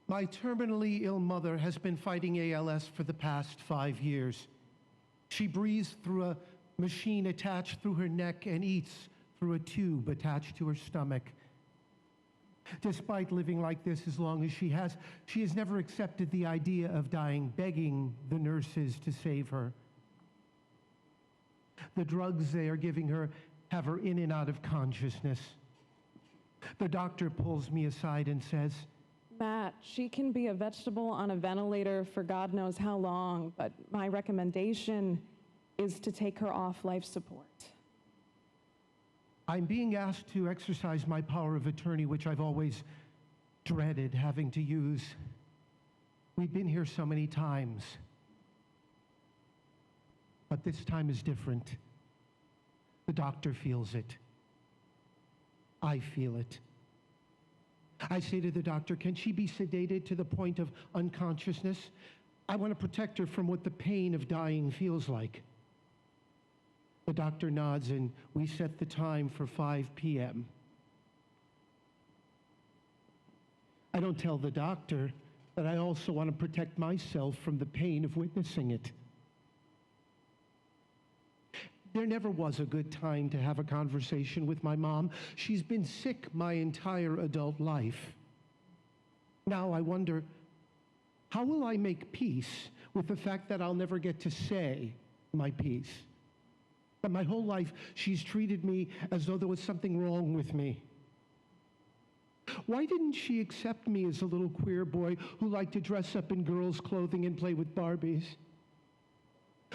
My terminally ill mother has been fighting ALS for the past 5 years. She breathes through a machine attached through her neck and eats through a tube attached to her stomach. Despite living like this as long as she has never accepted the idea of dying, begging the nurses to save her. The drugs they are giving her have her in and out of consciousness. The doctor pulls me aside and says, Matt, she can be a vegetable on a ventilator for God knows how long, but my recommendation is to take her off life support. I'm being asked to exercise my power of attorney, which I've always dreaded having to use. We've been here so many times, but this time is different. The doctor feels it. I feel it. I say to the doctor, can she be sedated to the point of unconsciousness? I want to protect her from what the pain of dying feels like. The doctor nods and we set the time for 5 p.m. I don't tell the doctor that I also want to protect myself from the pain of witnessing it. There never was a good time to have a conversation with my mom. She's been sick my entire adult life. Now I wonder, how will I make peace with the fact that I'll never get to say my piece? But my whole life, she's treated me as though there was something wrong with me. Why didn't she accept me as a little queer boy who liked to dress up in girls' clothing and play with Barbies?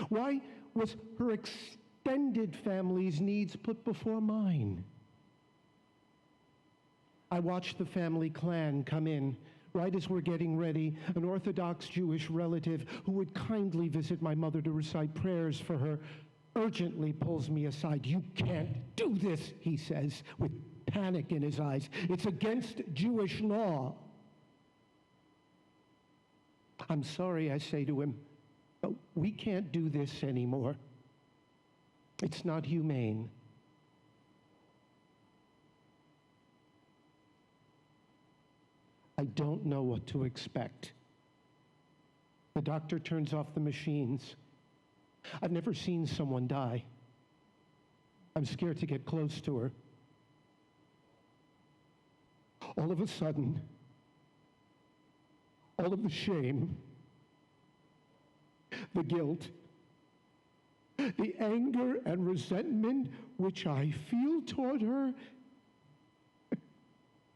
Why was her extended family's needs put before mine? I watched the family clan come in right as we're getting ready, an Orthodox Jewish relative who would kindly visit my mother to recite prayers for her urgently pulls me aside. You can't do this, he says, with panic in his eyes. It's against Jewish law. I'm sorry, I say to him, but we can't do this anymore. It's not humane. I don't know what to expect. The doctor turns off the machines. I've never seen someone die. I'm scared to get close to her. All of a sudden, all of the shame, the guilt, the anger and resentment which I feel toward her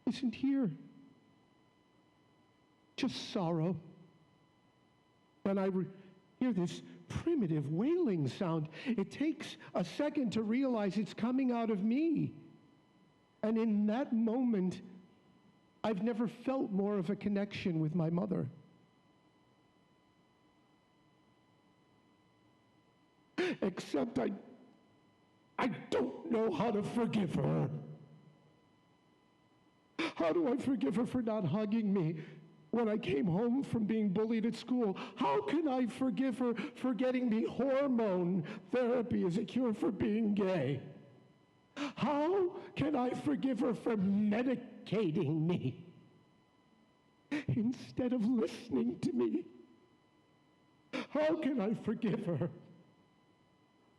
isn't here. Just sorrow. When I hear this primitive wailing sound, it takes a second to realize it's coming out of me. And in that moment, I've never felt more of a connection with my mother. Except I don't know how to forgive her. How do I forgive her for not hugging me when I came home from being bullied at school? How can I forgive her for getting me hormone therapy as a cure for being gay? How can I forgive her for medicating me instead of listening to me? How can I forgive her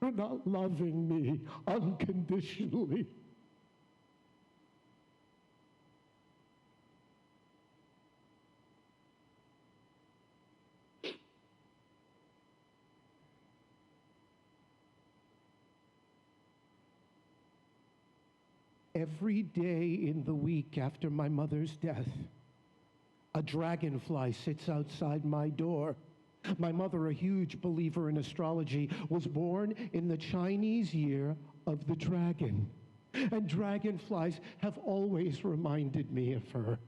for not loving me unconditionally? Every day in the week after my mother's death, a dragonfly sits outside my door. My mother, a huge believer in astrology, was born in the Chinese year of the dragon. And dragonflies have always reminded me of her.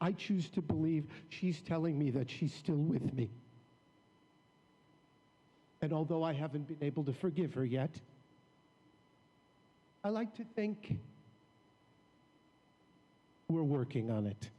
I choose to believe she's telling me that she's still with me. And although I haven't been able to forgive her yet, I like to think we're working on it.